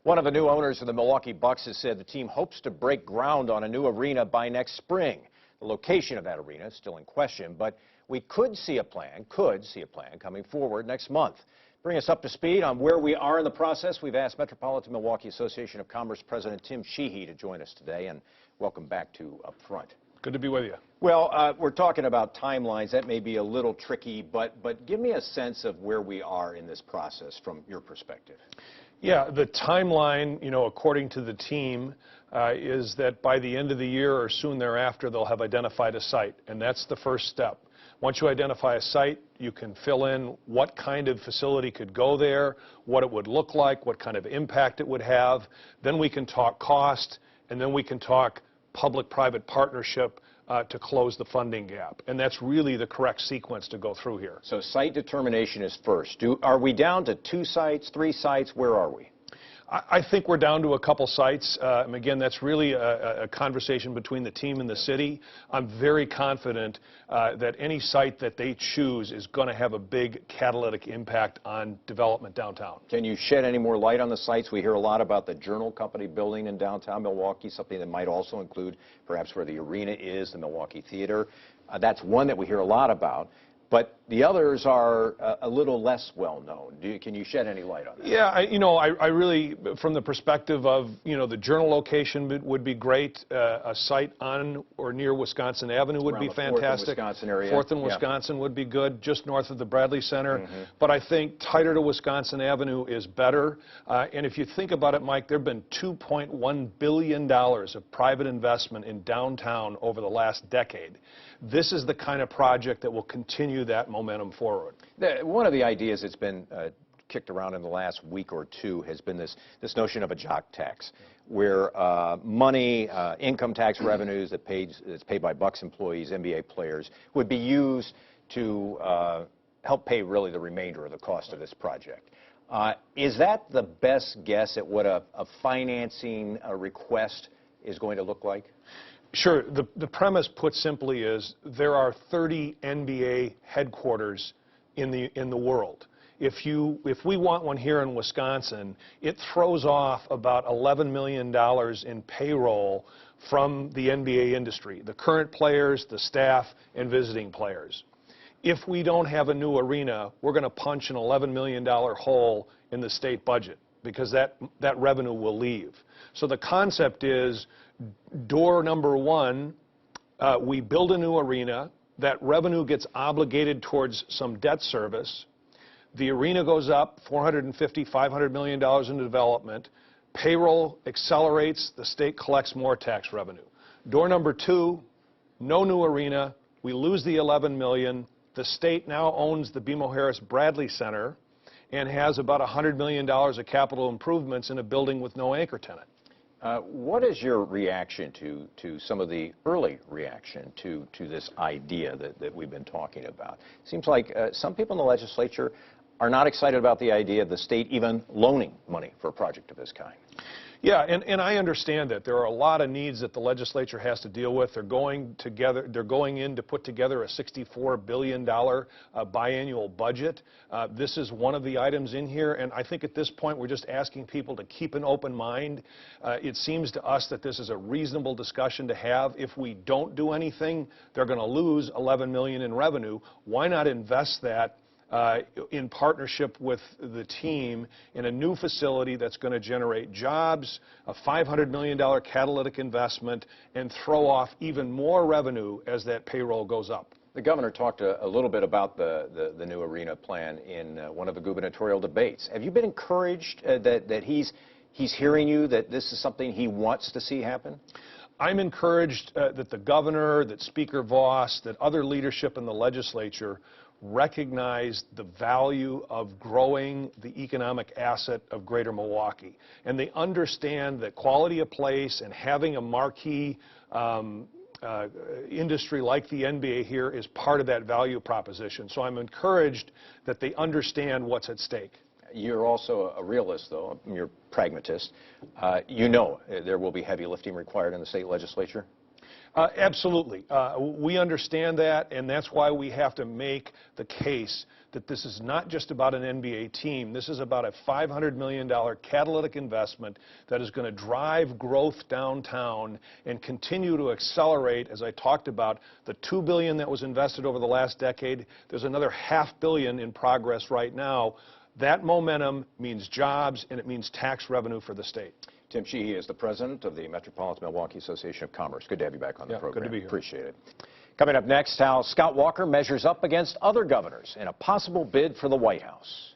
One of the new owners of the Milwaukee Bucks has said the team hopes to break ground on a new arena by next spring. The location of that arena is still in question, but we could see a plan coming forward next month. Bring us up to speed on where we are in the process, we've asked Metropolitan Milwaukee Association of Commerce President Tim Sheehy to join us today, and welcome back to Up Front. Good to be with you. Well, we're talking about timelines. That may be a little tricky, but give me a sense of where we are in this process from your perspective. Yeah, the timeline, according to the team, is that by the end of the year or soon thereafter, they'll have identified a site, and that's the first step. Once you identify a site, you can fill in what kind of facility could go there, what it would look like, what kind of impact it would have. Then we can talk cost, and then we can talk public-private partnership to close the funding gap. And that's really the correct sequence to go through here. So site determination is first. Are we down to 2 sites, 3 sites? Where are we? I think we're down to a couple sites. And again, that's really a conversation between the team and the city. I'm very confident that any site that they choose is going to have a big catalytic impact on development downtown. Can you shed any more light on the sites? We hear a lot about the Journal Company building in downtown Milwaukee, something that might also include perhaps where the arena is, the Milwaukee Theater. That's one that we hear a lot about. But the others are a little less well known. Can you shed any light on that? Yeah, I really, from the perspective of, the Journal location would be great. A site on or near Wisconsin Avenue would be fantastic. 4th and Wisconsin area. 4th and Wisconsin would be good, just north of the Bradley Center. But I think tighter to Wisconsin Avenue is better. And if you think about it, Mike, there have been $2.1 billion of private investment in downtown over the last decade. This is the kind of project that will continue that momentum forward. One of the ideas that's been kicked around in the last week or two has been this notion of a jock tax, where money, income tax revenues that's paid by Bucks employees, NBA players, would be used to help pay really the remainder of the cost of this project. Is that the best guess at what a financing request is going to look like? Sure. The premise, put simply, is there are 30 NBA headquarters in the world. If we want one here in Wisconsin, it throws off about $11 million in payroll from the NBA industry, the current players, the staff, and visiting players. If we don't have a new arena, we're going to punch an $11 million hole in the state budget because that revenue will leave. So the concept is, door number one, we build a new arena. That revenue gets obligated towards some debt service. The arena goes up $450, $500 million into development. Payroll accelerates. The state collects more tax revenue. Door number two, no new arena. We lose the $11 million. The state now owns the BMO Harris Bradley Center and has about $100 million of capital improvements in a building with no anchor tenant. What is your reaction to some of the early reaction to this idea that we've been talking about? It seems like some people in the legislature are not excited about the idea of the state even loaning money for a project of this kind. Yeah, and I understand that. There are a lot of needs that the legislature has to deal with. They're going in to put together a $64 billion biannual budget. This is one of the items in here, and I think at this point we're just asking people to keep an open mind. It seems to us that this is a reasonable discussion to have. If we don't do anything, they're going to lose $11 million in revenue. Why not invest that in partnership with the team in a new facility that's going to generate jobs, a $500 million catalytic investment, and throw off even more revenue as that payroll goes up? The governor talked a little bit about the new arena plan in one of the gubernatorial debates. Have you been encouraged that he's hearing you, that this is something he wants to see happen? I'm encouraged that the governor, that Speaker Voss, that other leadership in the legislature recognize the value of growing the economic asset of Greater Milwaukee. And they understand that quality of place and having a marquee industry like the NBA here is part of that value proposition. So I'm encouraged that they understand what's at stake. You're also a realist, though. You're a pragmatist. You know there will be heavy lifting required in the state legislature? Absolutely. We understand that, and that's why we have to make the case that this is not just about an NBA team. This is about a $500 million catalytic investment that is going to drive growth downtown and continue to accelerate, as I talked about, the $2 billion that was invested over the last decade. There's another $500 million in progress right now. That momentum means jobs, and it means tax revenue for the state. Tim Sheehy is the president of the Metropolitan Milwaukee Association of Commerce. Good to have you back on the program. Good to be here. Appreciate it. Coming up next, how Scott Walker measures up against other governors in a possible bid for the White House.